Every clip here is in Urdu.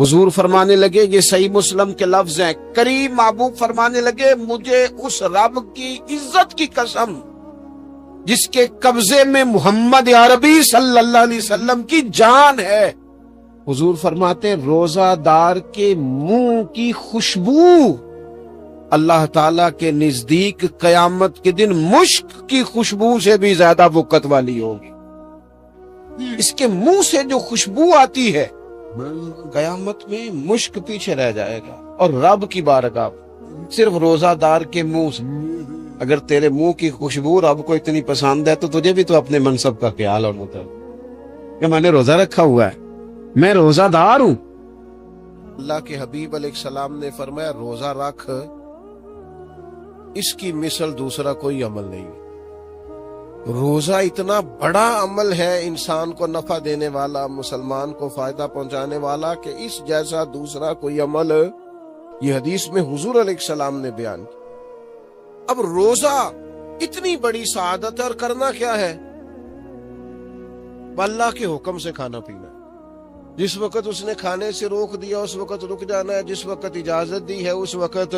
حضور فرمانے لگے، یہ صحیح مسلم کے لفظ ہیں، کریم محبوب فرمانے لگے مجھے اس رب کی عزت کی قسم جس کے قبضے میں محمد عربی صلی اللہ علیہ وسلم کی جان ہے، حضور فرماتے ہیں روزہ دار کے منہ کی خوشبو اللہ تعالیٰ کے نزدیک قیامت کے دن مشک کی خوشبو سے بھی زیادہ وقت والی ہوگی۔ اس کے منہ سے جو خوشبو آتی ہے قیامت میں مشک پیچھے رہ جائے گا، اور رب کی بارگاہ صرف روزہ دار کے منہ سے۔ اگر تیرے منہ کی خوشبو رب کو اتنی پسند ہے تو تجھے بھی تو اپنے منصب کا خیال اور مطلب کہ میں نے روزہ رکھا ہوا ہے، میں روزہ دار ہوں۔ اللہ کے حبیب علیہ السلام نے فرمایا روزہ رکھ، اس کی مثل دوسرا کوئی عمل نہیں۔ روزہ اتنا بڑا عمل ہے، انسان کو نفع دینے والا، مسلمان کو فائدہ پہنچانے والا، کہ اس جیسا دوسرا کوئی عمل یہ حدیث میں حضور علیہ السلام نے بیان کیا۔ اب روزہ اتنی بڑی سعادت ہے، اور کرنا کیا ہے؟ اللہ کے حکم سے کھانا پینا۔ جس وقت اس نے کھانے سے روک دیا اس وقت رک جانا ہے، جس وقت اجازت دی ہے اس وقت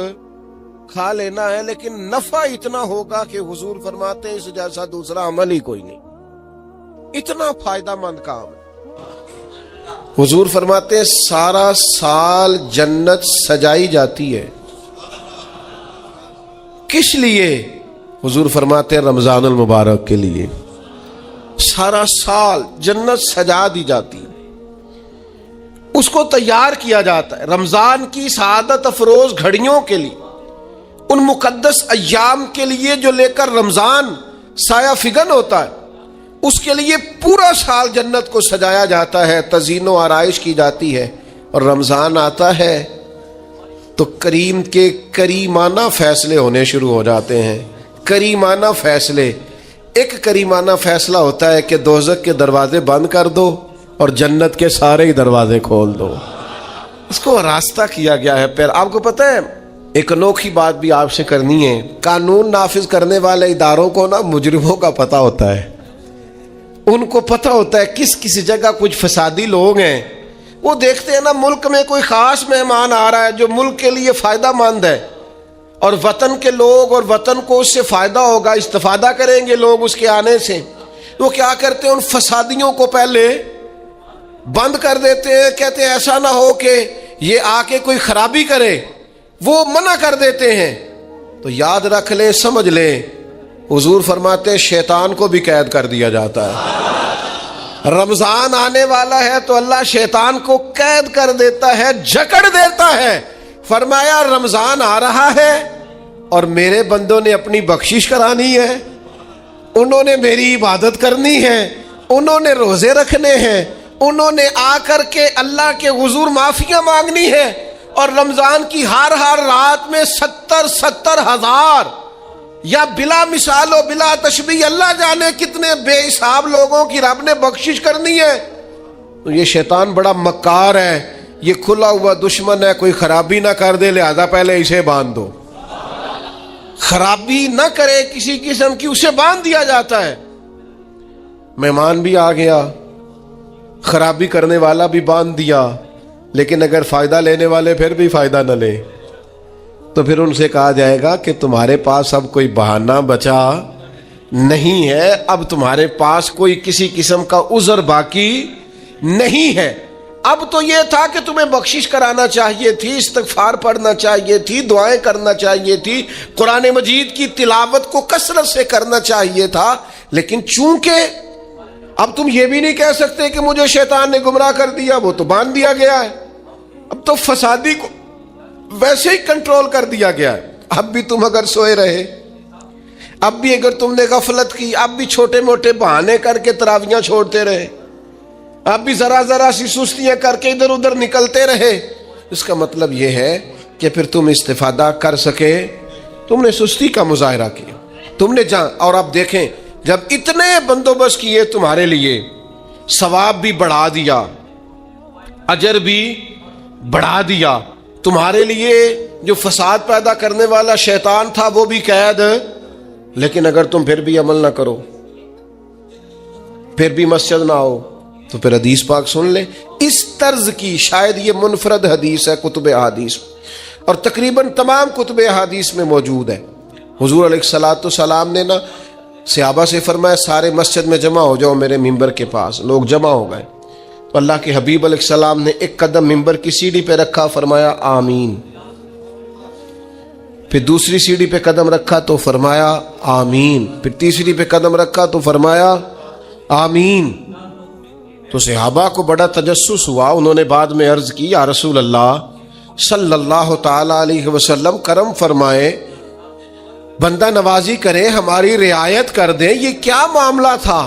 کھا لینا ہے، لیکن نفع اتنا ہوگا کہ حضور فرماتے ہیں اس جیسا دوسرا عمل ہی کوئی نہیں، اتنا فائدہ مند کام ہے۔ حضور فرماتے ہیں سارا سال جنت سجائی جاتی ہے، کس لیے؟ حضور فرماتے ہیں رمضان المبارک کے لیے۔ سارا سال جنت سجا دی جاتی ہے، اس کو تیار کیا جاتا ہے رمضان کی سعادت افروز گھڑیوں کے لیے، ان مقدس ایام کے لیے جو لے کر رمضان سایہ فگن ہوتا ہے، اس کے لیے پورا سال جنت کو سجایا جاتا ہے، تزئین و آرائش کی جاتی ہے، اور رمضان آتا ہے تو کریم کے کریمانہ فیصلے ہونے شروع ہو جاتے ہیں۔ کریمانہ فیصلے، ایک کریمانہ فیصلہ ہوتا ہے کہ دوزخ کے دروازے بند کر دو اور جنت کے سارے ہی دروازے کھول دو، اس کو راستہ کیا گیا ہے۔ پھر آپ کو پتہ ہے ایک انوکھی بات بھی آپ سے کرنی ہے، قانون نافذ کرنے والے اداروں کو نا مجرموں کا پتہ ہوتا ہے، ان کو پتہ ہوتا ہے کس کسی جگہ کچھ فسادی لوگ ہیں، وہ دیکھتے ہیں نا ملک میں کوئی خاص مہمان آ رہا ہے جو ملک کے لیے فائدہ مند ہے، اور وطن کے لوگ اور وطن کو اس سے فائدہ ہوگا، استفادہ کریں گے لوگ اس کے آنے سے، وہ کیا کرتے ہیں ان فسادیوں کو پہلے بند کر دیتے ہیں، کہتے ہیں ایسا نہ ہو کہ یہ آ کے کوئی خرابی کرے، وہ منع کر دیتے ہیں۔ تو یاد رکھ لیں، سمجھ لیں، حضور فرماتے ہیں شیطان کو بھی قید کر دیا جاتا ہے۔ رمضان آنے والا ہے تو اللہ شیطان کو قید کر دیتا ہے، جکڑ دیتا ہے۔ فرمایا رمضان آ رہا ہے اور میرے بندوں نے اپنی بخشش کرانی ہے، انہوں نے میری عبادت کرنی ہے، انہوں نے روزے رکھنے ہیں، انہوں نے آ کر کے اللہ کے حضور معافیاں مانگنی ہے، اور رمضان کی ہر رات میں 70 ہزار یا بلا مثال و بلا تشبیہ اللہ جانے کتنے بے حساب لوگوں کی رب نے بخشش کرنی ہے۔ تو یہ شیطان بڑا مکار ہے، یہ کھلا ہوا دشمن ہے، کوئی خرابی نہ کر دے لہذا پہلے اسے باندھ دو، خرابی نہ کرے کسی قسم کی اسے باندھ دیا جاتا ہے۔ مہمان بھی آ گیا، خرابی کرنے والا بھی باندھ دیا، لیکن اگر فائدہ لینے والے پھر بھی فائدہ نہ لے تو پھر ان سے کہا جائے گا کہ تمہارے پاس اب کوئی بہانہ بچا نہیں ہے، اب تمہارے پاس کوئی کسی قسم کا عذر باقی نہیں ہے۔ اب تو یہ تھا کہ تمہیں بخشش کرانا چاہیے تھی، استغفار پڑھنا چاہیے تھی، دعائیں کرنا چاہیے تھی، قرآن مجید کی تلاوت کو کثرت سے کرنا چاہیے تھا، لیکن چونکہ اب تم یہ بھی نہیں کہہ سکتے کہ مجھے شیطان نے گمراہ کر دیا، وہ تو باندھ دیا گیا ہے، اب تو فسادی کو ویسے ہی کنٹرول کر دیا گیا ہے۔ اب بھی تم اگر سوئے رہے، اب بھی اگر تم نے غفلت کی، اب بھی چھوٹے موٹے بہانے کر کے تراویحاں چھوڑتے رہے، اب بھی ذرا سی سستیاں کر کے ادھر ادھر نکلتے رہے، اس کا مطلب یہ ہے کہ پھر تم استفادہ کر سکے، تم نے سستی کا مظاہرہ کیا، تم نے اور اب دیکھیں جب اتنے بندوبست کیے تمہارے لیے، ثواب بھی بڑھا دیا، اجر بھی بڑھا دیا، تمہارے لیے جو فساد پیدا کرنے والا شیطان تھا وہ بھی قید، لیکن اگر تم پھر بھی عمل نہ کرو، پھر بھی مسجد نہ آؤ، تو پھر حدیث پاک سن لیں اس طرز کی. شاید یہ منفرد حدیث ہے کتب احادیث اور تقریباً تمام کتب احادیث میں موجود ہے. حضور علیہ الصلوۃ والسلام نے نا صحابہ سے فرمایا سارے مسجد میں جمع ہو جاؤ میرے ممبر کے پاس. لوگ جمع ہو گئے تو اللہ کے حبیب علیہ السلام نے ایک قدم ممبر کی سیڑھی پہ رکھا, فرمایا آمین. پھر دوسری سیڑھی پہ قدم رکھا تو فرمایا آمین. پھر تیسری پہ قدم رکھا تو فرمایا آمین. تو صحابہ کو بڑا تجسس ہوا. انہوں نے بعد میں عرض کی یا رسول اللہ صلی اللہ تعالی علیہ وسلم کرم فرمائے, بندہ نوازی کرے, ہماری رعایت کر دیں, یہ کیا معاملہ تھا؟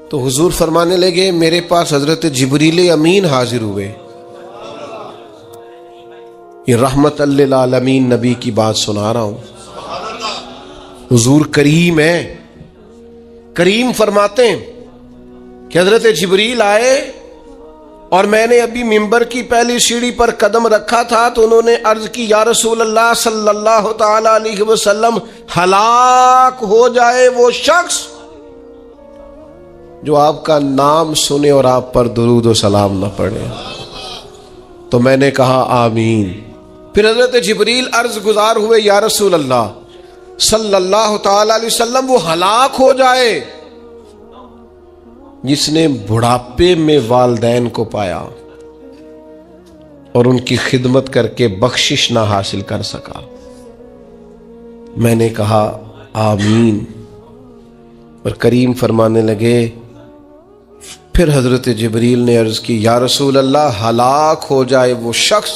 تو حضور فرمانے لگے میرے پاس حضرت جبریل امین حاضر ہوئے. یہ رحمت للعالمین نبی کی بات سنا رہا ہوں. حضور کریم ہے. کریم فرماتے ہیں کہ حضرت جبریل آئے اور میں نے ابھی ممبر کی پہلی سیڑھی پر قدم رکھا تھا تو انہوں نے عرض کی یا رسول اللہ صلی اللہ تعالی علیہ وسلم ہلاک ہو جائے وہ شخص جو آپ کا نام سنے اور آپ پر درود و سلام نہ پڑھے. تو میں نے کہا آمین. پھر حضرت جبریل عرض گزار ہوئے یا رسول اللہ صلی اللہ تعالی علیہ وسلم وہ ہلاک ہو جائے جس نے بڑھاپے میں والدین کو پایا اور ان کی خدمت کر کے بخشش نہ حاصل کر سکا. میں نے کہا آمین. اور کریم فرمانے لگے پھر حضرت جبریل نے عرض کی یا رسول اللہ ہلاک ہو جائے وہ شخص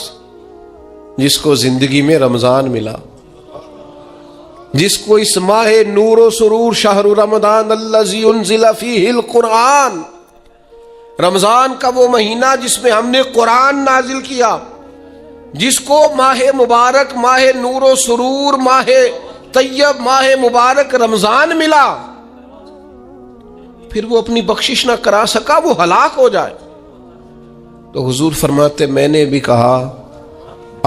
جس کو زندگی میں رمضان ملا, جس کو اس ماہ نور و سرور شہر رمضان الذی انزل فیہ القرآن, رمضان کا وہ مہینہ جس میں ہم نے قرآن نازل کیا, جس کو ماہ مبارک, ماہ نور و سرور, ماہ طیب, ماہ مبارک رمضان ملا, پھر وہ اپنی بخشش نہ کرا سکا, وہ ہلاک ہو جائے. تو حضور فرماتے میں نے بھی کہا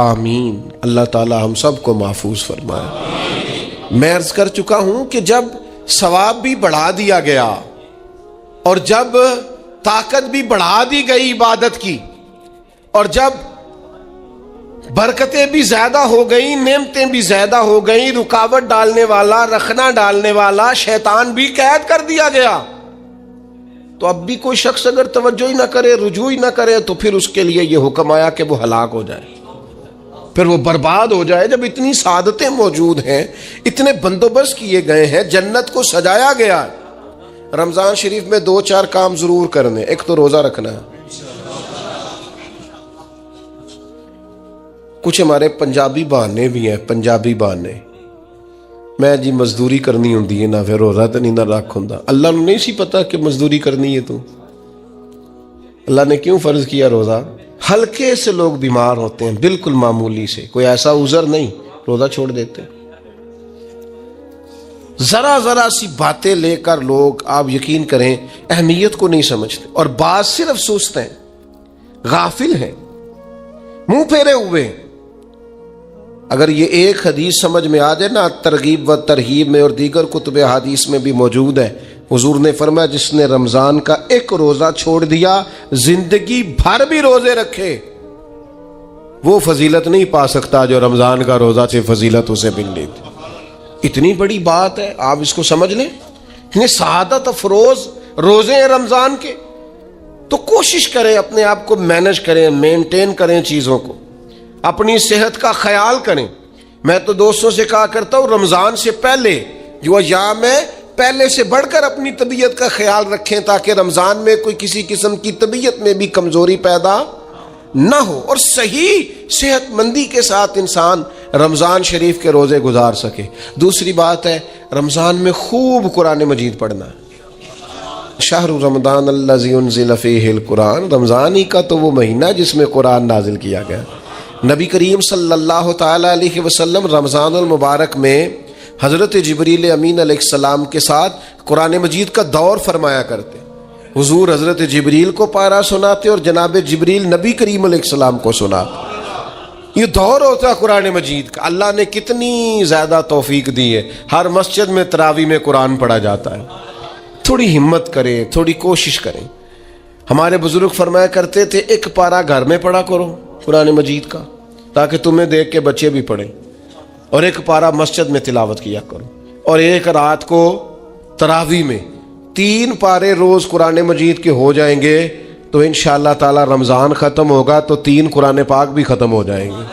آمین. اللہ تعالی ہم سب کو محفوظ فرمائے. میں عرض کر چکا ہوں کہ جب ثواب بھی بڑھا دیا گیا اور جب طاقت بھی بڑھا دی گئی عبادت کی اور جب برکتیں بھی زیادہ ہو گئیں, نعمتیں بھی زیادہ ہو گئیں, رکاوٹ ڈالنے والا, رخنا ڈالنے والا شیطان بھی قید کر دیا گیا, تو اب بھی کوئی شخص اگر توجہ ہی نہ کرے, رجوع ہی نہ کرے, تو پھر اس کے لیے یہ حکم آیا کہ وہ ہلاک ہو جائے, پھر وہ برباد ہو جائے. جب اتنی سعادتیں موجود ہیں, اتنے بندوبست کیے گئے ہیں, جنت کو سجایا گیا ہے. رمضان شریف میں 2-4 کام ضرور کرنے. ایک تو روزہ رکھنا ہے. کچھ ہمارے پنجابی بہانے بھی ہیں, پنجابی بہانے, میں جی مزدوری کرنی ہوندی ہے نا, پھر روزہ تو نہیں نہ رکھ ہوندا. اللہ نے نہیں سی پتا کہ مزدوری کرنی ہے, تو اللہ نے کیوں فرض کیا روزہ؟ ہلکے سے لوگ بیمار ہوتے ہیں, بالکل معمولی سے, کوئی ایسا عذر نہیں, روزہ چھوڑ دیتے. ذرا ذرا سی باتیں لے کر لوگ, آپ یقین کریں, اہمیت کو نہیں سمجھتے, اور بعض صرف سست ہیں, غافل ہیں, منہ پھیرے ہوئے. اگر یہ ایک حدیث سمجھ میں آ جائے نا, ترغیب و ترہیب میں اور دیگر کتب حدیث میں بھی موجود ہے, حضور نے فرمایا جس نے رمضان کا ایک روزہ چھوڑ دیا, زندگی بھر بھی روزے رکھے, وہ فضیلت نہیں پا سکتا جو رمضان کا روزہ سے فضیلت اسے ملنی تھی. اتنی بڑی بات ہے, آپ اس کو سمجھ لیں. اتنے سعادت افروز روزے ہیں رمضان کے. تو کوشش کریں, اپنے آپ کو مینج کریں, مینٹین کریں چیزوں کو, اپنی صحت کا خیال کریں. میں تو دوستوں سے کہا کرتا ہوں رمضان سے پہلے جو ایام ہے, پہلے سے بڑھ کر اپنی طبیعت کا خیال رکھیں تاکہ رمضان میں کوئی کسی قسم کی طبیعت میں بھی کمزوری پیدا نہ ہو, اور صحیح صحت مندی کے ساتھ انسان رمضان شریف کے روزے گزار سکے. دوسری بات ہے, رمضان میں خوب قرآن مجید پڑھنا ہے. شہر رمضان الذی انزل فیہ القرآن, رمضان ہی کا تو وہ مہینہ جس میں قرآن نازل کیا گیا. نبی کریم صلی اللہ تعالی علیہ وسلم رمضان المبارک میں حضرت جبریل امین علیہ السلام کے ساتھ قرآن مجید کا دور فرمایا کرتے. حضور حضرت جبریل کو پارا سناتے اور جناب جبریل نبی کریم علیہ السلام کو سناتے. یہ دور ہوتا ہے قرآن مجید کا. اللہ نے کتنی زیادہ توفیق دی ہے, ہر مسجد میں تراویح میں قرآن پڑھا جاتا ہے. تھوڑی ہمت کریں, تھوڑی کوشش کریں. ہمارے بزرگ فرمایا کرتے تھے ایک پارا گھر میں پڑھا کرو قرآن مجید کا تاکہ تمہیں دیکھ کے بچے بھی پڑھیں، اور ایک پارا مسجد میں تلاوت کیا کرو، اور ایک رات کو تراویح میں 3 پارے روز قرآن مجید کے ہو جائیں گے تو انشاءاللہ تعالی رمضان ختم ہوگا تو 3 قرآن پاک بھی ختم ہو جائیں گے۔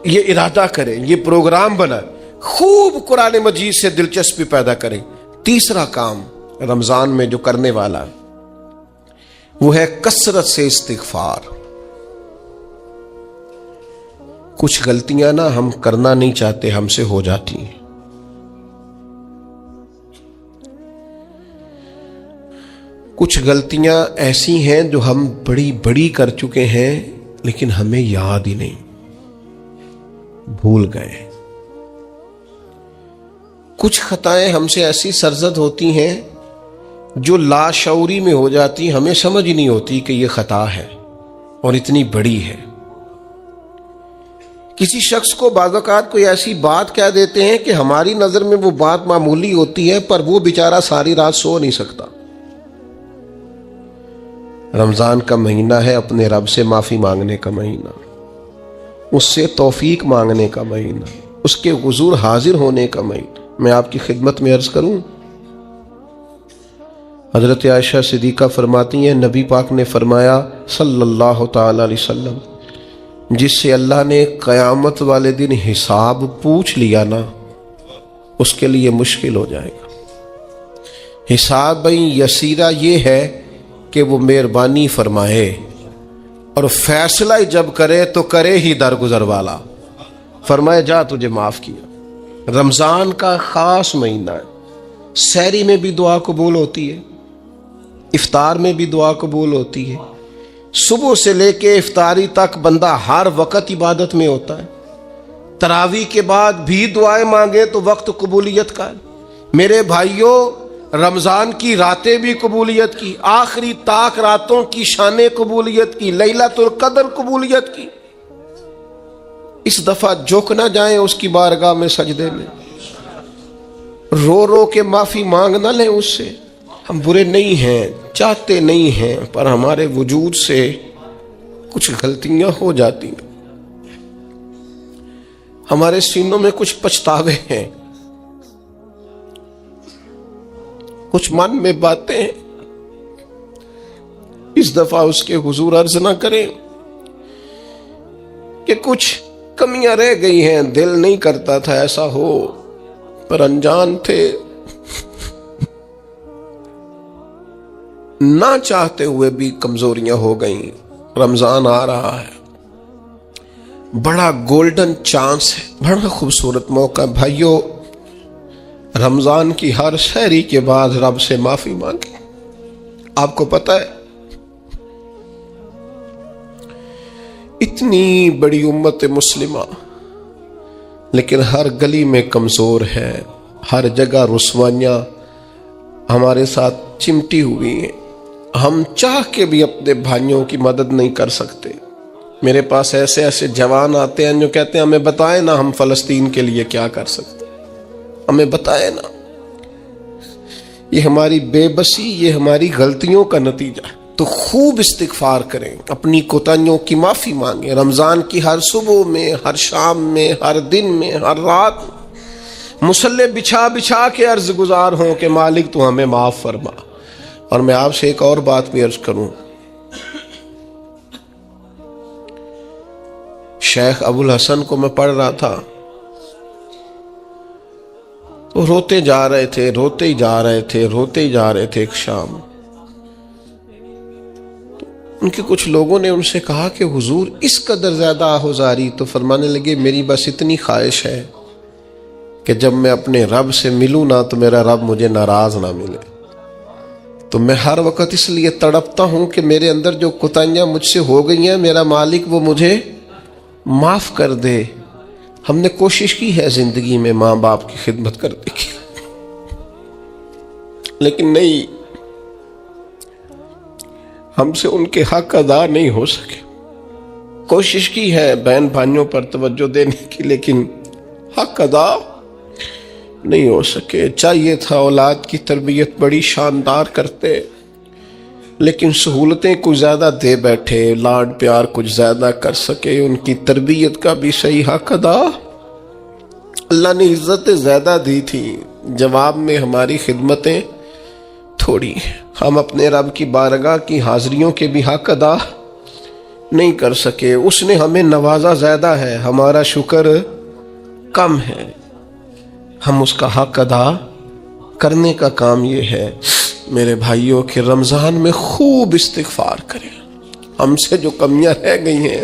یہ ارادہ کریں، یہ پروگرام بنائیں، خوب قرآن مجید سے دلچسپی پیدا کریں۔ تیسرا کام رمضان میں جو کرنے والا ہے وہ ہے کثرت سے استغفار۔ کچھ غلطیاں نا ہم کرنا نہیں چاہتے، ہم سے ہو جاتی ہیں۔ کچھ غلطیاں ایسی ہیں جو ہم بڑی بڑی کر چکے ہیں لیکن ہمیں یاد ہی نہیں، بھول گئے۔ کچھ خطائیں ہم سے ایسی سرزد ہوتی ہیں جو لاشعوری میں ہو جاتی، ہمیں سمجھ ہی نہیں ہوتی کہ یہ خطا ہے اور اتنی بڑی ہے۔ کسی شخص کو بعض اوقات کوئی ایسی بات کہہ دیتے ہیں کہ ہماری نظر میں وہ بات معمولی ہوتی ہے، پر وہ بیچارہ ساری رات سو نہیں سکتا۔ رمضان کا مہینہ ہے اپنے رب سے معافی مانگنے کا مہینہ، اس سے توفیق مانگنے کا مہینہ، اس کے حضور حاضر ہونے کا مہینہ۔ میں آپ کی خدمت میں عرض کروں، حضرت عائشہ صدیقہ فرماتی ہیں نبی پاک نے فرمایا صلی اللہ تعالی علیہ وسلم، جس سے اللہ نے قیامت والے دن حساب پوچھ لیا نا اس کے لیے مشکل ہو جائے گا۔ حساب بھئی یسیرہ یہ ہے کہ وہ مہربانی فرمائے اور فیصلہ جب کرے تو کرے ہی درگزر والا، فرمائے جا تجھے معاف کیا۔ رمضان کا خاص مہینہ ہے، سحری میں بھی دعا قبول ہوتی ہے، افطار میں بھی دعا قبول ہوتی ہے، صبح سے لے کے افطاری تک بندہ ہر وقت عبادت میں ہوتا ہے۔ تراویح کے بعد بھی دعائیں مانگے تو وقت قبولیت کا ہے۔ میرے بھائیوں، رمضان کی راتیں بھی قبولیت کی، آخری طاق راتوں کی شان قبولیت کی، لیلۃ القدر قبولیت کی۔ اس دفعہ جھک نہ جائیں اس کی بارگاہ میں سجدے میں، رو رو کے معافی مانگ نہ لیں اس سے۔ ہم برے نہیں ہیں، چاہتے نہیں ہیں، پر ہمارے وجود سے کچھ غلطیاں ہو جاتی ہیں، ہمارے سینوں میں کچھ پچھتاوے ہیں، کچھ من میں باتیں ہیں۔ اس دفعہ اس کے حضور عرض نہ کریں کہ کچھ کمیاں رہ گئی ہیں، دل نہیں کرتا تھا ایسا ہو، پر انجان تھے، نہ چاہتے ہوئے بھی کمزوریاں ہو گئیں۔ رمضان آ رہا ہے، بڑا گولڈن چانس ہے، بڑا خوبصورت موقع۔ بھائیو، رمضان کی ہر سحری کے بعد رب سے معافی مانگیں۔ آپ کو پتہ ہے اتنی بڑی امت مسلمہ لیکن ہر گلی میں کمزور ہے، ہر جگہ رسوائیاں ہمارے ساتھ چمٹی ہوئی ہیں، ہم چاہ کے بھی اپنے بھائیوں کی مدد نہیں کر سکتے۔ میرے پاس ایسے ایسے جوان آتے ہیں جو کہتے ہیں ہمیں بتائیں نا ہم فلسطین کے لیے کیا کر سکتے، ہمیں بتائیں نا۔ یہ ہماری بے بسی، یہ ہماری غلطیوں کا نتیجہ ہے۔ تو خوب استغفار کریں، اپنی کوتاہیوں کی معافی مانگیں۔ رمضان کی ہر صبح میں، ہر شام میں، ہر دن میں، ہر رات مصلی بچھا بچھا کے عرض گزار ہوں کہ مالک تو ہمیں معاف فرما۔ اور میں آپ سے ایک اور بات بھی عرض کروں، شیخ ابو الحسن کو میں پڑھ رہا تھا تو روتے جا رہے تھے، روتے ہی جا رہے تھے، روتے ہی جا رہے تھے۔ ایک شام ان کے کچھ لوگوں نے ان سے کہا کہ حضور اس قدر زیادہ آہوزاری، تو فرمانے لگے میری بس اتنی خواہش ہے کہ جب میں اپنے رب سے ملوں نا تو میرا رب مجھے ناراض نہ ملے۔ تو میں ہر وقت اس لیے تڑپتا ہوں کہ میرے اندر جو کوتاہیاں مجھ سے ہو گئی ہیں میرا مالک وہ مجھے معاف کر دے۔ ہم نے کوشش کی ہے زندگی میں ماں باپ کی خدمت کرنے کی، لیکن نہیں، ہم سے ان کے حق ادا نہیں ہو سکے۔ کوشش کی ہے بہن بھائیوں پر توجہ دینے کی، لیکن حق ادا نہیں ہو سکے۔ چاہیے تھا اولاد کی تربیت بڑی شاندار کرتے، لیکن سہولتیں کچھ زیادہ دے بیٹھے، لاڈ پیار کچھ زیادہ کر سکے، ان کی تربیت کا بھی صحیح حق ادا۔ اللہ نے عزتیں زیادہ دی تھی، جواب میں ہماری خدمتیں تھوڑی، ہم اپنے رب کی بارگاہ کی حاضریوں کے بھی حق ادا نہیں کر سکے۔ اس نے ہمیں نوازا زیادہ ہے، ہمارا شکر کم ہے، ہم اس کا حق ادا کرنے کا کام یہ ہے میرے بھائیوں کہ رمضان میں خوب استغفار کریں۔ ہم سے جو کمیاں رہ گئی ہیں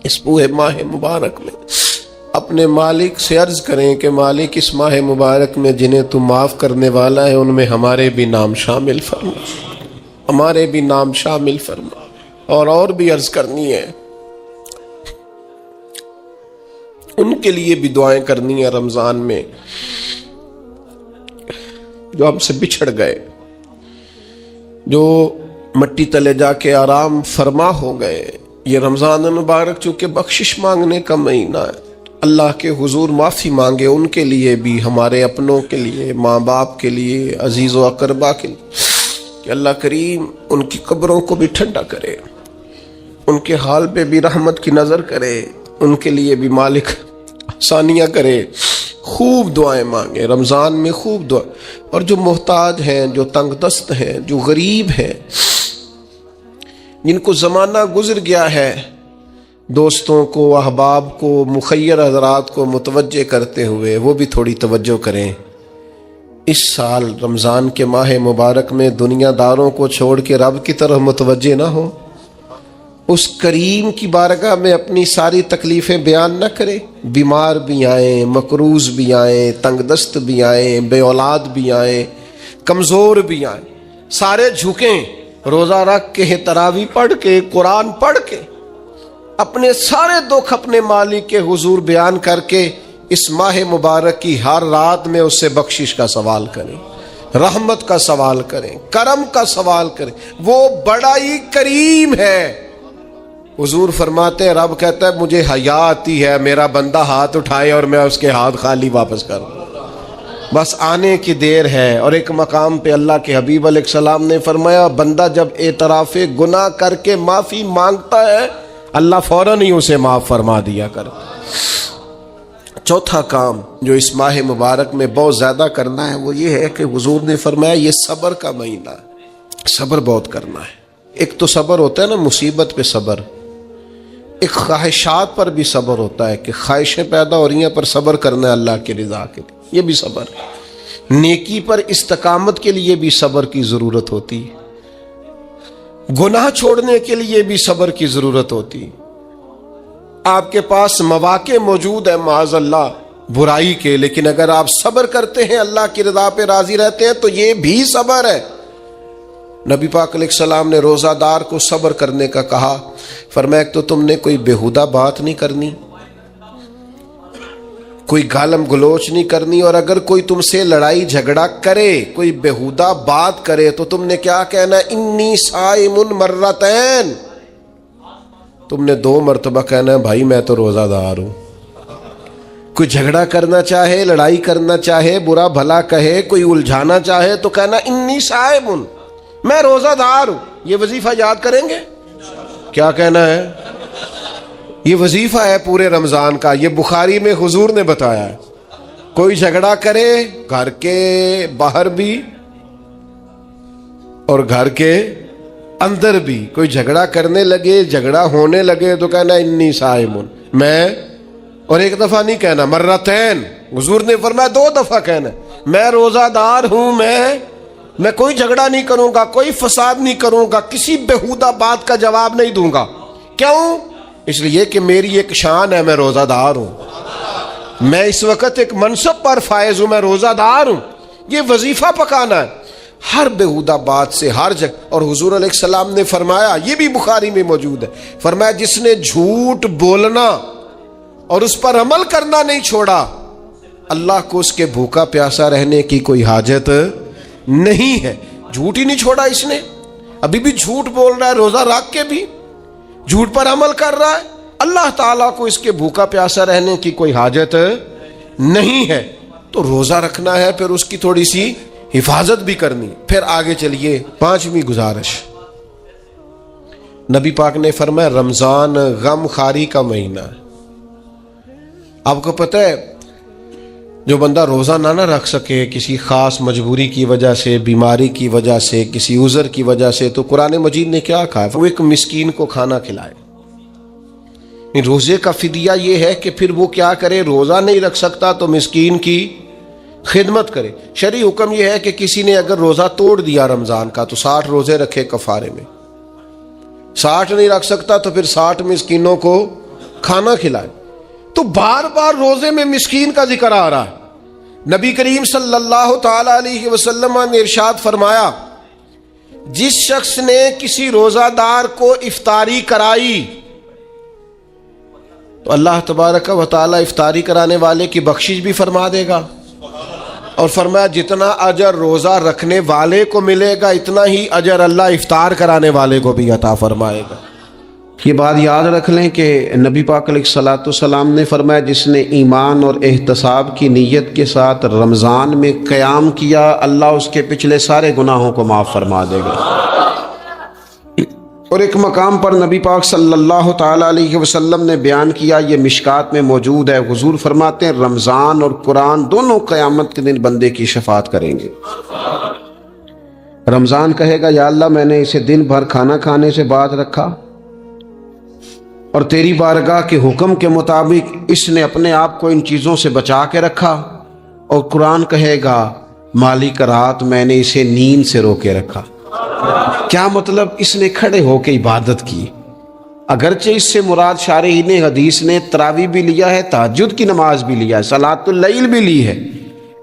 اس پورے ماہ مبارک میں، اپنے مالک سے عرض کریں کہ مالک اس ماہ مبارک میں جنہیں تو معاف کرنے والا ہے ان میں ہمارے بھی نام شامل فرما، ہمارے بھی نام شامل فرما۔ اور بھی عرض کرنی ہے، ان کے لیے بھی دعائیں کرنی ہے رمضان میں جو ہم سے بچھڑ گئے، جو مٹی تلے جا کے آرام فرما ہو گئے۔ یہ رمضان المبارک چونکہ بخشش مانگنے کا مہینہ ہے، اللہ کے حضور معافی مانگے ان کے لیے بھی، ہمارے اپنوں کے لیے، ماں باپ کے لیے، عزیز و اقربا کے لیے، کہ اللہ کریم ان کی قبروں کو بھی ٹھنڈا کرے، ان کے حال پہ بھی رحمت کی نظر کرے، ان کے لیے بھی مالک آسانیاں کرے۔ خوب دعائیں مانگے رمضان میں، خوب دعا۔ اور جو محتاج ہیں، جو تنگ دست ہیں، جو غریب ہیں، جن کو زمانہ گزر گیا ہے، دوستوں کو، احباب کو، مخیر حضرات کو متوجہ کرتے ہوئے وہ بھی تھوڑی توجہ کریں۔ اس سال رمضان کے ماہ مبارک میں دنیا داروں کو چھوڑ کے رب کی طرف متوجہ نہ ہو، اس کریم کی بارگاہ میں اپنی ساری تکلیفیں بیان نہ کرے۔ بیمار بھی آئیں، مقروض بھی آئیں، تنگ دست بھی آئیں، بے اولاد بھی آئیں، کمزور بھی آئیں، سارے جھکیں، روزہ رکھ کے، تراویح پڑھ کے، قرآن پڑھ کے، اپنے سارے دکھ اپنے مالک کے حضور بیان کر کے اس ماہ مبارک کی ہر رات میں اس سے بخشش کا سوال کریں، رحمت کا سوال کریں، کرم کا سوال کریں۔ وہ بڑا ہی کریم ہے۔ حضور فرماتے ہیں، رب کہتا ہے مجھے حیا آتی ہے میرا بندہ ہاتھ اٹھائے اور میں اس کے ہاتھ خالی واپس کروں، بس آنے کی دیر ہے۔ اور ایک مقام پہ اللہ کے حبیب علیہ السلام نے فرمایا، بندہ جب اعتراف گناہ کر کے معافی مانگتا ہے اللہ فوراً ہی اسے معاف فرما دیا کرتا۔ چوتھا کام جو اس ماہ مبارک میں بہت زیادہ کرنا ہے وہ یہ ہے کہ حضور نے فرمایا یہ صبر کا مہینہ ہے، صبر بہت کرنا ہے۔ ایک تو صبر ہوتا ہے نا مصیبت پہ صبر، ایک خواہشات پر بھی صبر ہوتا ہے کہ خواہشیں پیدا ہو رہی ہیں پر صبر کرنا ہے اللہ کی رضا کے لیے، یہ بھی صبر ہے۔ نیکی پر استقامت کے لیے بھی صبر کی ضرورت ہوتی ہے، گناہ چھوڑنے کے لیے بھی صبر کی ضرورت ہوتی۔ آپ کے پاس مواقع موجود ہے معاذ اللہ برائی کے، لیکن اگر آپ صبر کرتے ہیں، اللہ کی رضا پہ راضی رہتے ہیں تو یہ بھی صبر ہے۔ نبی پاک علیہ السلام نے روزہ دار کو صبر کرنے کا کہا، فرمایا تو تم نے کوئی بےہودہ بات نہیں کرنی، کوئی گالم گلوچ نہیں کرنی، اور اگر کوئی تم سے لڑائی جھگڑا کرے، کوئی بےہودہ بات کرے تو تم نے کیا کہنا، انی صائم مرتین، تم نے 2 مرتبہ کہنا ہے بھائی میں تو روزہ دار ہوں۔ کوئی جھگڑا کرنا چاہے، لڑائی کرنا چاہے، برا بھلا کہے، کوئی الجھانا چاہے تو کہنا انی صائم، میں روزہ دار ہوں۔ یہ وظیفہ یاد کریں گے؟ کیا کہنا ہے؟ یہ وظیفہ ہے پورے رمضان کا، یہ بخاری میں حضور نے بتایا ہے۔ کوئی جھگڑا کرے گھر کے باہر بھی اور گھر کے اندر بھی، کوئی جھگڑا کرنے لگے، جھگڑا ہونے لگے تو کہنا انی صائم، میں، اور ایک دفعہ نہیں کہنا، مرتین، حضور نے فرمایا 2 دفعہ کہنا، میں روزہ دار ہوں، میں کوئی جھگڑا نہیں کروں گا، کوئی فساد نہیں کروں گا، کسی بےہودہ بات کا جواب نہیں دوں گا۔ کیوں؟ اس لیے کہ میری ایک شان ہے، میں روزہ دار ہوں، میں اس وقت ایک منصب پر فائز ہوں، میں روزہ دار ہوں۔ یہ وظیفہ پکانا ہے ہر بےہودہ بات سے، ہر جگہ۔ اور حضور علیہ السلام نے فرمایا، یہ بھی بخاری میں موجود ہے، فرمایا جس نے جھوٹ بولنا اور اس پر عمل کرنا نہیں چھوڑا، اللہ کو اس کے بھوکا پیاسا رہنے کی کوئی حاجت نہیں ہے۔ جھوٹ ہی نہیں چھوڑا اس نے، ابھی بھی جھوٹ بول رہا ہے، روزہ رکھ کے بھی جھوٹ پر عمل کر رہا ہے، اللہ تعالیٰ کو اس کے بھوکا پیاسا رہنے کی کوئی حاجت نہیں ہے۔ تو روزہ رکھنا ہے، پھر اس کی تھوڑی سی حفاظت بھی کرنی. پھر آگے چلیے 5ویں گزارش. نبی پاک نے فرمایا رمضان غم خاری کا مہینہ ہے. آپ کو پتہ ہے جو بندہ روزہ نہ رکھ سکے کسی خاص مجبوری کی وجہ سے، بیماری کی وجہ سے، کسی عذر کی وجہ سے، تو قرآن مجید نے کیا کہا؟ وہ ایک مسکین کو کھانا کھلائے. روزے کا فدیہ یہ ہے کہ پھر وہ کیا کرے؟ روزہ نہیں رکھ سکتا تو مسکین کی خدمت کرے. شرعی حکم یہ ہے کہ کسی نے اگر روزہ توڑ دیا رمضان کا تو 60 روزے رکھے کفارے میں. 60 نہیں رکھ سکتا تو پھر 60 مسکینوں کو کھانا کھلائے. تو بار بار روزے میں مسکین کا ذکر آ رہا ہے. نبی کریم صلی اللہ تعالی علیہ وسلم نے ارشاد فرمایا جس شخص نے کسی روزہ دار کو افطاری کرائی تو اللہ تبارک و تعالی افطاری کرانے والے کی بخشش بھی فرما دے گا، اور فرمایا جتنا اجر روزہ رکھنے والے کو ملے گا اتنا ہی اجر اللہ افطار کرانے والے کو بھی عطا فرمائے گا. یہ بات یاد رکھ لیں کہ نبی پاک علیہ الصلوۃ والسلام نے فرمایا جس نے ایمان اور احتساب کی نیت کے ساتھ رمضان میں قیام کیا اللہ اس کے پچھلے سارے گناہوں کو معاف فرما دے گا. اور ایک مقام پر نبی پاک صلی اللہ تعالی علیہ وسلم نے بیان کیا، یہ مشکات میں موجود ہے. حضور فرماتے ہیں رمضان اور قرآن دونوں قیامت کے دن بندے کی شفاعت کریں گے. رمضان کہے گا یا اللہ میں نے اسے دن بھر کھانا کھانے سے باز رکھا اور تیری بارگاہ کے حکم کے مطابق اس نے اپنے آپ کو ان چیزوں سے بچا کے رکھا. اور قرآن کہے گا مالک رات میں نے اسے نیند سے روکے رکھا. کیا مطلب؟ اس نے کھڑے ہو کے عبادت کی. اگرچہ اس سے مراد شارحین حدیث نے تراویح بھی لیا ہے، تہجد کی نماز بھی لیا ہے، صلاۃ اللیل بھی لی ہے،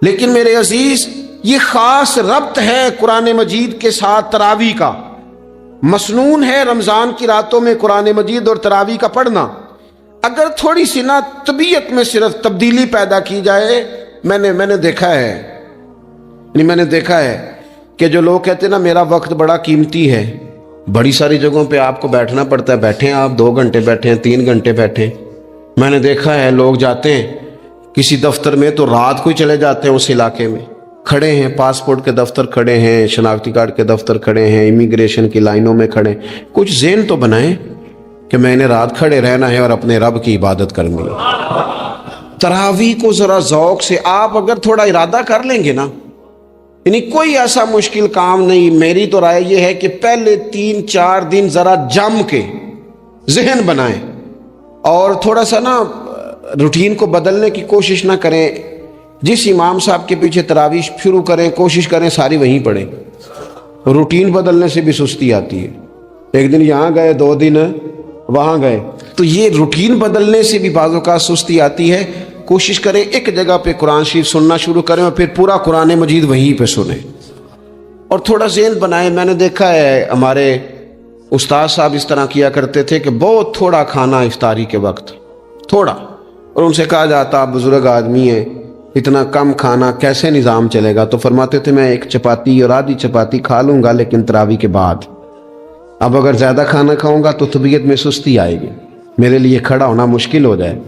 لیکن میرے عزیز یہ خاص ربط ہے قرآن مجید کے ساتھ تراویح کا. مسنون ہے رمضان کی راتوں میں قرآن مجید اور تراویح کا پڑھنا. اگر تھوڑی سی نا طبیعت میں صرف تبدیلی پیدا کی جائے، میں نے دیکھا ہے کہ جو لوگ کہتے ہیں نا میرا وقت بڑا قیمتی ہے، بڑی ساری جگہوں پہ آپ کو بیٹھنا پڑتا ہے، بیٹھیں آپ 2 گھنٹے بیٹھیں 3 گھنٹے بیٹھیں. میں نے دیکھا ہے لوگ جاتے ہیں کسی دفتر میں تو رات کو ہی چلے جاتے ہیں اس علاقے میں، کھڑے ہیں پاسپورٹ کے دفتر کھڑے ہیں، شناختی کارڈ کے دفتر کھڑے ہیں، امیگریشن کی لائنوں میں کھڑے. کچھ ذہن تو بنائیں کہ میں نے رات کھڑے رہنا ہے اور اپنے رب کی عبادت کرنی ہے. تراویح کو ذرا ذوق سے آپ اگر تھوڑا ارادہ کر لیں گے نا، یعنی کوئی ایسا مشکل کام نہیں. میری تو رائے یہ ہے کہ پہلے 3-4 دن ذرا جم کے ذہن بنائیں اور تھوڑا سا نا روٹین کو بدلنے کی کوشش نہ کریں. جس امام صاحب کے پیچھے تراویح شروع کریں کوشش کریں ساری وہیں پڑھیں. روٹین بدلنے سے بھی سستی آتی ہے. ایک دن یہاں گئے 2 دن وہاں گئے، تو یہ روٹین بدلنے سے بھی بعض اوقات سستی آتی ہے. کوشش کریں ایک جگہ پہ قرآن شریف سننا شروع کریں اور پھر پورا قرآن مجید وہیں پہ سنیں اور تھوڑا ذہن بنائیں. میں نے دیکھا ہے ہمارے استاد صاحب اس طرح کیا کرتے تھے کہ بہت تھوڑا کھانا افطاری کے وقت، تھوڑا، اور ان سے کہا جاتا آپ بزرگ آدمی ہیں اتنا کم کھانا کیسے نظام چلے گا؟ تو فرماتے تھے میں 1 چپاتی اور آدھی چپاتی کھا لوں گا لیکن تراویح کے بعد. اب اگر زیادہ کھانا کھاؤں گا تو طبیعت میں سستی آئے گی، میرے لیے کھڑا ہونا مشکل ہو جائے.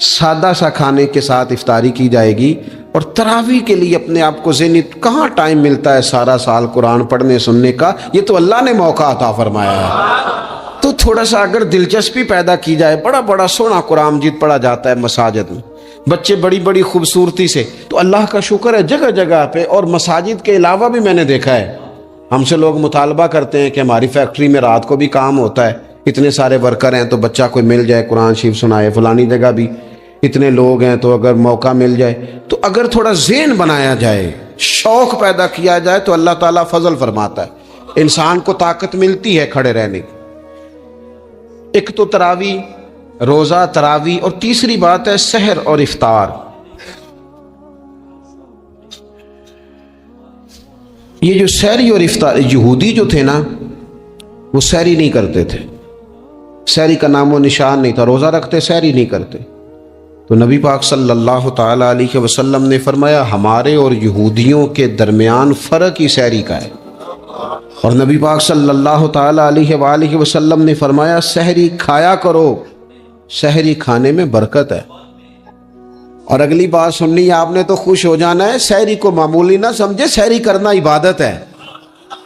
سادہ سا کھانے کے ساتھ افطاری کی جائے گی. اور تراویح کے لیے اپنے آپ کو ذہنی کہاں ٹائم ملتا ہے سارا سال قرآن پڑھنے سننے کا؟ یہ تو اللہ نے موقع عطا فرمایا ہے. تو تھوڑا سا اگر دلچسپی پیدا کی جائے، بڑا سونا قرآن مجید پڑھا جاتا ہے مساجد میں، بچے بڑی خوبصورتی سے، تو اللہ کا شکر ہے جگہ جگہ پہ. اور مساجد کے علاوہ بھی میں نے دیکھا ہے ہم سے لوگ مطالبہ کرتے ہیں کہ ہماری فیکٹری میں رات کو بھی کام ہوتا ہے، اتنے سارے ورکر ہیں تو بچہ کوئی مل جائے قرآن شریف سنائے، فلانی جگہ بھی اتنے لوگ ہیں تو اگر موقع مل جائے. تو اگر تھوڑا ذہن بنایا جائے، شوق پیدا کیا جائے تو اللہ تعالیٰ فضل فرماتا ہے، انسان کو طاقت ملتی ہے کھڑے رہنے کی. ایک تو تراویح، روزہ، تراویح، اور تیسری بات ہے سحر اور افطار. یہ جو سحری اور افطار، یہودی جو تھے نا وہ سحری نہیں کرتے تھے، سحری کا نام و نشان نہیں تھا، روزہ رکھتے سحری نہیں کرتے. تو نبی پاک صلی اللہ تعالی علیہ وسلم نے فرمایا ہمارے اور یہودیوں کے درمیان فرق ہی سحری کا ہے. اور نبی پاک صلی اللہ تعالی علیہ وآلہ وسلم نے فرمایا سحری کھایا کرو، سحری کھانے میں برکت ہے. اور اگلی بات سننی آپ نے تو خوش ہو جانا ہے، سحری کو معمولی نہ سمجھے، سحری کرنا عبادت ہے۔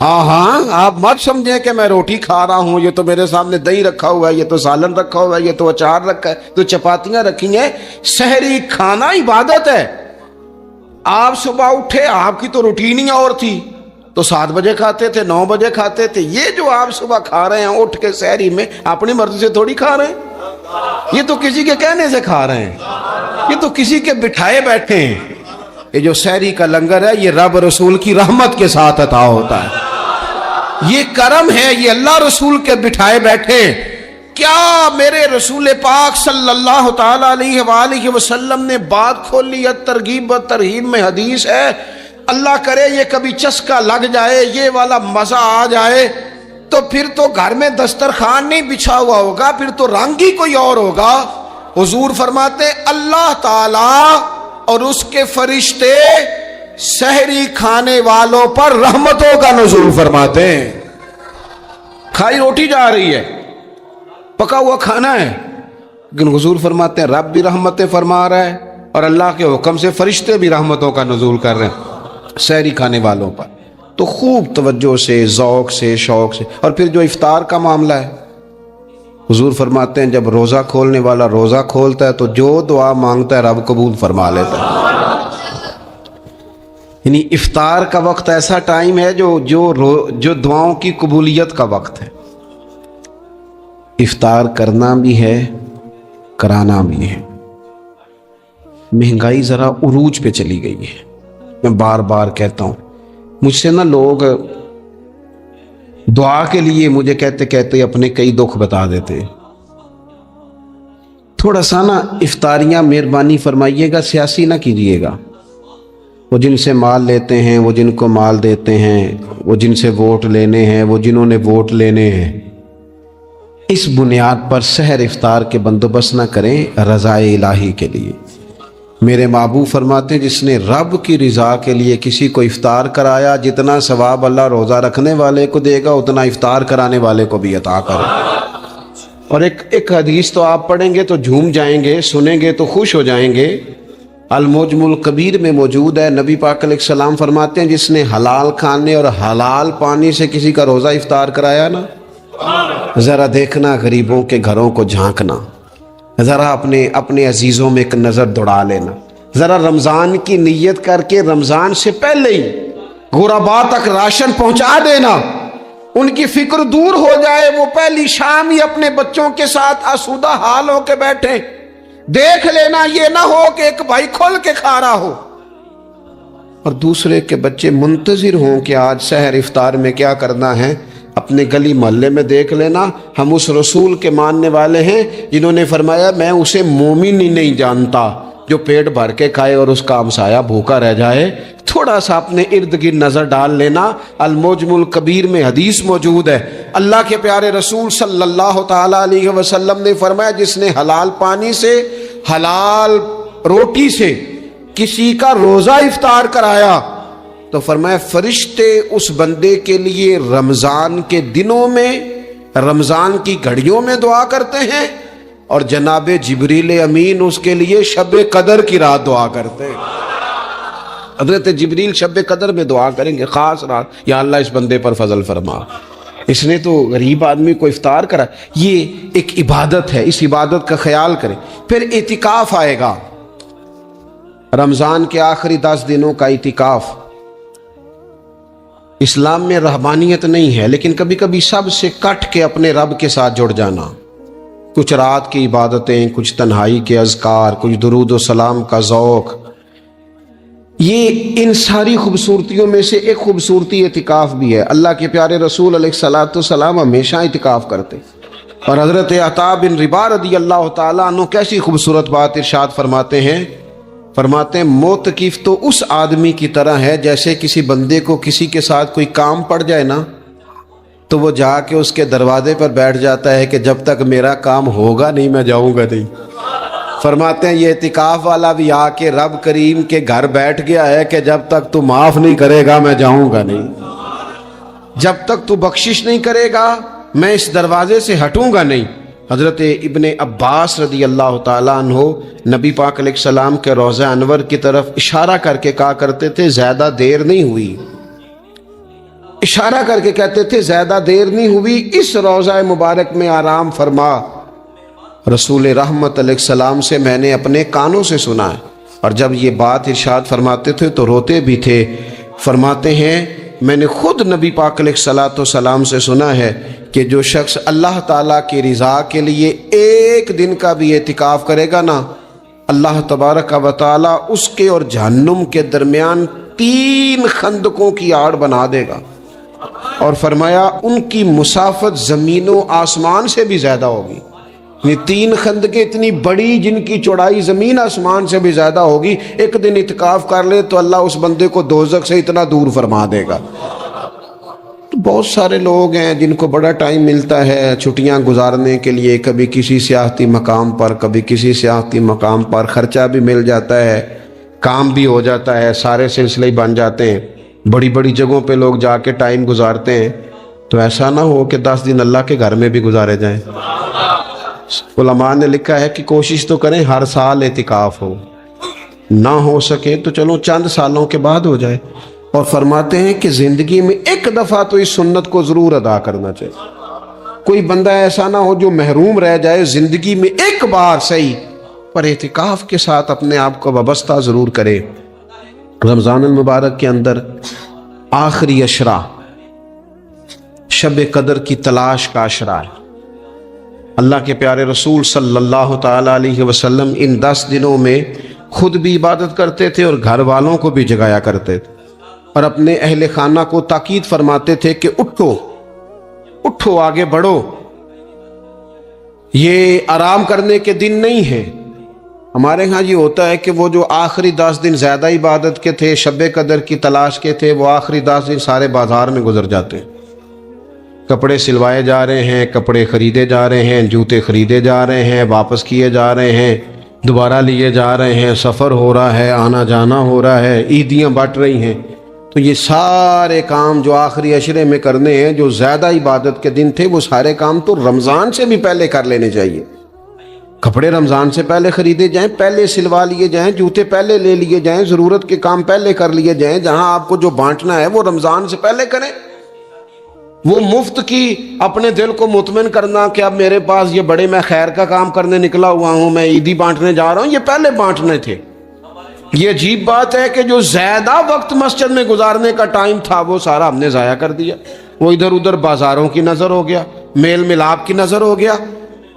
ہاں آپ مت سمجھیں کہ میں روٹی کھا رہا ہوں، یہ تو میرے سامنے دہی رکھا ہوا ہے، یہ تو سالن رکھا ہوا ہے، یہ تو اچار رکھا ہے، تو چپاتیاں رکھی ہیں۔ سحری کھانا عبادت ہے۔ آپ صبح اٹھے، آپ کی تو روٹین ہی اور تھی، تو 7 بجے کھاتے تھے، 9 بجے کھاتے تھے۔ یہ جو آپ صبح کھا رہے ہیں اٹھ کے سحری میں، اپنی مرضی سے تھوڑی کھا رہے ہیں، یہ تو کسی کے کہنے سے کھا رہے ہیں، یہ تو کسی کے بٹھائے بیٹھے ہیں۔ یہ جو سحری کا لنگر ہے، یہ رب رسول کی رحمت کے ساتھ عطا ہوتا ہے، یہ کرم ہے، یہ اللہ رسول کے بٹھائے بیٹھے۔ کیا میرے رسول پاک صلی اللہ تعالی علیہ وآلہ وسلم نے بات کھولی ہے، ترغیب و ترہیب میں حدیث ہے، اللہ کرے یہ کبھی چسکا لگ جائے، یہ والا مزہ آ جائے، تو پھر تو گھر میں دسترخوان نہیں بچھا ہوا ہوگا، پھر تو رنگ ہی کوئی اور ہوگا۔ حضور فرماتے ہیں اللہ تعالی اور اس کے فرشتے سحری کھانے والوں پر رحمتوں کا نزول فرماتے ہیں۔ کھائی روٹی جا رہی ہے، پکا ہوا کھانا ہے، لیکن حضور فرماتے ہیں رب بھی رحمتیں فرما رہا ہے، اور اللہ کے حکم سے فرشتے بھی رحمتوں کا نزول کر رہے ہیں سحری کھانے والوں پر۔ تو خوب توجہ سے، ذوق سے، شوق سے۔ اور پھر جو افطار کا معاملہ ہے، حضور فرماتے ہیں جب روزہ کھولنے والا روزہ کھولتا ہے تو جو دعا مانگتا ہے رب قبول فرما لیتا ہے۔ یعنی افطار کا وقت ایسا ٹائم ہے جو دعاؤں کی قبولیت کا وقت ہے۔ افطار کرنا بھی ہے، کرانا بھی ہے۔ مہنگائی ذرا عروج پہ چلی گئی ہے، میں بار بار کہتا ہوں، مجھ سے نا لوگ دعا کے لیے مجھے کہتے کہتے اپنے کئی دکھ بتا دیتے۔ تھوڑا سا نا افطاریاں مہربانی فرمائیے گا سیاسی نہ کیجیے گا۔ وہ جن سے مال لیتے ہیں، وہ جن کو مال دیتے ہیں، وہ جن سے ووٹ لینے ہیں، وہ جنہوں نے ووٹ لینے ہیں، اس بنیاد پر سحر افطار کے بندوبست نہ کریں رضائے الہی کے لیے۔ میرے محبوب فرماتے ہیں جس نے رب کی رضا کے لیے کسی کو افطار کرایا، جتنا ثواب اللہ روزہ رکھنے والے کو دے گا اتنا افطار کرانے والے کو بھی عطا کرے۔ اور ایک حدیث تو آپ پڑھیں گے تو جھوم جائیں گے، سنیں گے تو خوش ہو جائیں گے، المعجم الکبیر میں موجود ہے۔ نبی پاک علیہ السلام فرماتے ہیں جس نے حلال کھانے اور حلال پانی سے کسی کا روزہ افطار کرایا نا، ذرا دیکھنا غریبوں کے گھروں کو جھانکنا، ذرا اپنے عزیزوں میں ایک نظر دوڑا لینا، ذرا رمضان کی نیت کر کے رمضان سے پہلے ہی غرباء تک راشن پہنچا دینا، ان کی فکر دور ہو جائے، وہ پہلی شام ہی اپنے بچوں کے ساتھ آسودہ حال ہو کے بیٹھیں۔ دیکھ لینا یہ نہ ہو کہ ایک بھائی کھول کے کھا رہا ہو اور دوسرے کے بچے منتظر ہوں کہ آج سحر افطار میں کیا کرنا ہے۔ اپنے گلی محلے میں دیکھ لینا، ہم اس رسول کے ماننے والے ہیں جنہوں نے فرمایا میں اسے مومن ہی نہیں جانتا جو پیٹ بھر کے کھائے اور اس کا ہمسایہ بھوکا رہ جائے۔ تھوڑا سا اپنے ارد گرد نظر ڈال لینا، المعجم الکبیر میں حدیث موجود ہے۔ اللہ کے پیارے رسول صلی اللہ تعالی علیہ وسلم نے فرمایا جس نے حلال پانی سے، حلال روٹی سے کسی کا روزہ افطار کرایا تو فرمایا فرشتے اس بندے کے لیے رمضان کے دنوں میں، رمضان کی گھڑیوں میں دعا کرتے ہیں، اور جناب جبریل امین اس کے لیے شب قدر کی رات دعا کرتے ہیں۔ حضرت جبریل شب قدر میں دعا کریں گے خاص رات، یا اللہ اس بندے پر فضل فرما، اس نے تو غریب آدمی کو افطار کرا۔ یہ ایک عبادت ہے، اس عبادت کا خیال کریں۔ پھر اعتکاف آئے گا، رمضان کے آخری 10 دنوں کا اعتکاف۔ اسلام میں رہبانیت نہیں ہے، لیکن کبھی کبھی سب سے کٹ کے اپنے رب کے ساتھ جڑ جانا، کچھ رات کی عبادتیں، کچھ تنہائی کے اذکار، کچھ درود و سلام کا ذوق، یہ ان ساری خوبصورتیوں میں سے ایک خوبصورتی اعتکاف بھی ہے۔ اللہ کے پیارے رسول علیہ الصلوۃ والسلام ہمیشہ اعتکاف کرتے، اور حضرت عطا بن رباح رضی اللہ تعالیٰ عنہ کیسی خوبصورت بات ارشاد فرماتے ہیں، معتکف تو اس آدمی کی طرح ہے جیسے کسی بندے کو کسی کے ساتھ کوئی کام پڑ جائے نا تو وہ جا کے اس کے دروازے پر بیٹھ جاتا ہے کہ جب تک میرا کام ہوگا نہیں میں جاؤں گا نہیں۔ فرماتے ہیں یہ اعتکاف والا بھی آ کے رب کریم کے گھر بیٹھ گیا ہے کہ جب تک تو معاف نہیں کرے گا میں جاؤں گا نہیں، جب تک تو بخشش نہیں کرے گا میں اس دروازے سے ہٹوں گا نہیں۔ حضرت ابن عباس رضی اللہ تعالیٰ عنہ نبی پاک علیہ السلام کے روضہ انور کی طرف اشارہ کر کے کہا کرتے تھے زیادہ دیر نہیں ہوئی، اشارہ کر کے کہتے تھے زیادہ دیر نہیں ہوئی، اس روضہ مبارک میں آرام فرما۔ رسول رحمت علیہ السلام سے میں نے اپنے کانوں سے سنا ہے، اور جب یہ بات ارشاد فرماتے تھے تو روتے بھی تھے۔ فرماتے ہیں میں نے خود نبی پاک علیہ الصلوۃ والسلام سے سنا ہے کہ جو شخص اللہ تعالیٰ کی رضا کے لیے ایک دن کا بھی اعتکاف کرے گا نا، اللہ تبارک و تعالیٰ اس کے اور جہنم کے درمیان 3 خندقوں کی آڑ بنا دے گا، اور فرمایا ان کی مسافت زمین و آسمان سے بھی زیادہ ہوگی۔ یہ 3 خندقیں اتنی بڑی جن کی چوڑائی زمین آسمان سے بھی زیادہ ہوگی، ایک دن اعتکاف کر لے تو اللہ اس بندے کو دوزخ سے اتنا دور فرما دے گا۔ تو بہت سارے لوگ ہیں جن کو بڑا ٹائم ملتا ہے چھٹیاں گزارنے کے لیے، کبھی کسی سیاحتی مقام پر، کبھی کسی سیاحتی مقام پر، خرچہ بھی مل جاتا ہے، کام بھی ہو جاتا ہے، سارے سلسلے ہی بن جاتے ہیں، بڑی بڑی جگہوں پہ لوگ جا کے ٹائم گزارتے ہیں۔ تو ایسا نہ ہو کہ 10 دن اللہ کے گھر میں بھی گزارے جائیں۔ علماء نے لکھا ہے کہ کوشش تو کریں ہر سال اعتکاف ہو، نہ ہو سکے تو چلو چند سالوں کے بعد ہو جائے۔ اور فرماتے ہیں کہ زندگی میں ایک دفعہ تو اس سنت کو ضرور ادا کرنا چاہیے۔ کوئی بندہ ایسا نہ ہو جو محروم رہ جائے، زندگی میں ایک بار صحیح پر اعتکاف کے ساتھ اپنے آپ کو وابستہ ضرور کرے۔ رمضان المبارک کے اندر آخری عشرہ شب قدر کی تلاش کا عشرہ ہے۔ اللہ کے پیارے رسول صلی اللہ تعالیٰ علیہ وسلم ان 10 دنوں میں خود بھی عبادت کرتے تھے اور گھر والوں کو بھی جگایا کرتے تھے، اور اپنے اہل خانہ کو تاکید فرماتے تھے کہ اٹھو اٹھو، آگے بڑھو، یہ آرام کرنے کے دن نہیں ہے۔ ہمارے ہاں یہ ہوتا ہے کہ وہ جو آخری 10 دن زیادہ عبادت کے تھے، شب قدر کی تلاش کے تھے، وہ آخری 10 دن سارے بازار میں گزر جاتے ہیں، کپڑے سلوائے جا رہے ہیں، کپڑے خریدے جا رہے ہیں، جوتے خریدے جا رہے ہیں، واپس کیے جا رہے ہیں، دوبارہ لیے جا رہے ہیں، سفر ہو رہا ہے، آنا جانا ہو رہا ہے، عیدیاں بٹ رہی ہیں۔ تو یہ سارے کام جو آخری عشرے میں کرنے ہیں، جو زیادہ عبادت کے دن تھے، وہ سارے کام تو رمضان سے بھی پہلے کر لینے چاہیے۔ کپڑے رمضان سے پہلے خریدے جائیں، پہلے سلوا لیے جائیں، جوتے پہلے لے لیے جائیں، ضرورت کے کام پہلے کر لیے جائیں۔ جہاں آپ کو جو بانٹنا ہے وہ رمضان سے پہلے کریں۔ وہ مفت کی اپنے دل کو مطمئن کرنا کہ اب میرے پاس یہ بڑے میں خیر کا کام کرنے نکلا ہوا ہوں، میں عیدی بانٹنے جا رہا ہوں، یہ پہلے بانٹنے تھے۔ یہ عجیب بات ہے کہ جو زیادہ وقت مسجد میں گزارنے کا ٹائم تھا وہ سارا ہم نے ضائع کر دیا، وہ ادھر ادھر بازاروں کی نظر ہو گیا، میل ملاپ کی نظر ہو گیا۔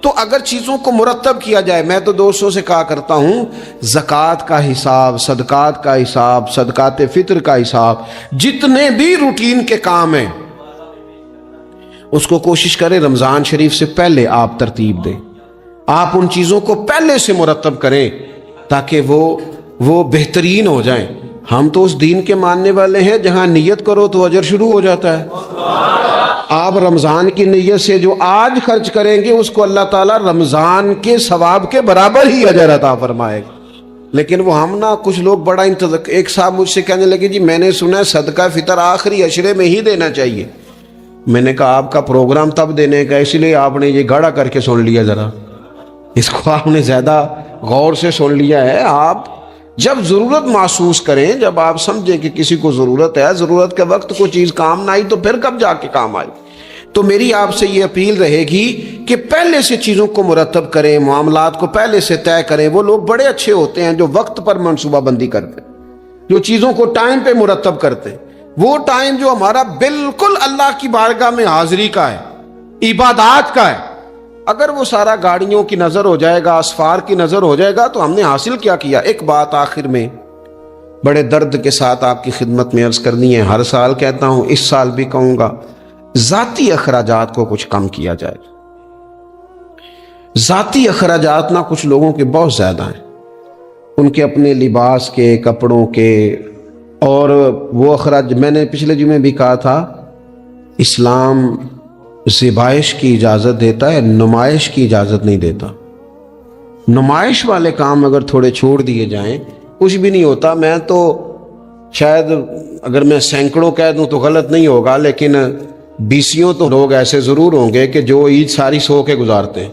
تو اگر چیزوں کو مرتب کیا جائے، میں تو دوستوں سے کہا کرتا ہوں، زکوٰۃ کا حساب، صدقات کا حساب، صدقات فطر کا حساب، جتنے بھی روٹین کے کام ہیں اس کو کوشش کریں رمضان شریف سے پہلے آپ ترتیب دیں، آپ ان چیزوں کو پہلے سے مرتب کریں تاکہ وہ بہترین ہو جائیں۔ ہم تو اس دین کے ماننے والے ہیں جہاں نیت کرو تو اجر شروع ہو جاتا ہے۔ آپ رمضان کی نیت سے جو آج خرچ کریں گے اس کو اللہ تعالیٰ رمضان کے ثواب کے برابر ہی اجر عطا فرمائے گا۔ لیکن وہ ہم نا کچھ لوگ بڑا ایک صاحب مجھ سے کہنے لگے جی میں نے سنا ہے صدقہ فطر آخری عشرے میں ہی دینا چاہیے۔ میں نے کہا آپ کا پروگرام تب دینے کا، اس لیے آپ نے یہ گاڑا کر کے سن لیا، ذرا اس کو آپ نے زیادہ غور سے سن لیا ہے۔ آپ جب ضرورت محسوس کریں، جب آپ سمجھیں کہ کسی کو ضرورت ہے، ضرورت کے وقت کوئی چیز کام نہ آئی تو پھر کب جا کے کام آئی۔ تو میری آپ سے یہ اپیل رہے گی کہ پہلے سے چیزوں کو مرتب کریں، معاملات کو پہلے سے طے کریں۔ وہ لوگ بڑے اچھے ہوتے ہیں جو وقت پر منصوبہ بندی کرتے ہیں، جو چیزوں کو ٹائم پہ مرتب کرتے ہیں۔ وہ ٹائم جو ہمارا بالکل اللہ کی بارگاہ میں حاضری کا ہے، عبادات کا ہے، اگر وہ سارا گاڑیوں کی نظر ہو جائے گا، اسفار کی نظر ہو جائے گا تو ہم نے حاصل کیا کیا۔ ایک بات آخر میں بڑے درد کے ساتھ آپ کی خدمت میں عرض کرنی ہے، ہر سال کہتا ہوں، اس سال بھی کہوں گا، ذاتی اخراجات کو کچھ کم کیا جائے۔ ذاتی اخراجات نہ کچھ لوگوں کے بہت زیادہ ہیں، ان کے اپنے لباس کے، کپڑوں کے، اور وہ اخراج میں نے پچھلے جمعے بھی کہا تھا، اسلام ذبائش کی اجازت دیتا ہے، نمائش کی اجازت نہیں دیتا۔ نمائش والے کام اگر تھوڑے چھوڑ دیے جائیں کچھ بھی نہیں ہوتا۔ میں تو شاید اگر میں سینکڑوں کہہ دوں تو غلط نہیں ہوگا، لیکن 20 تو لوگ ایسے ضرور ہوں گے کہ جو عید ساری سو کے گزارتے ہیں،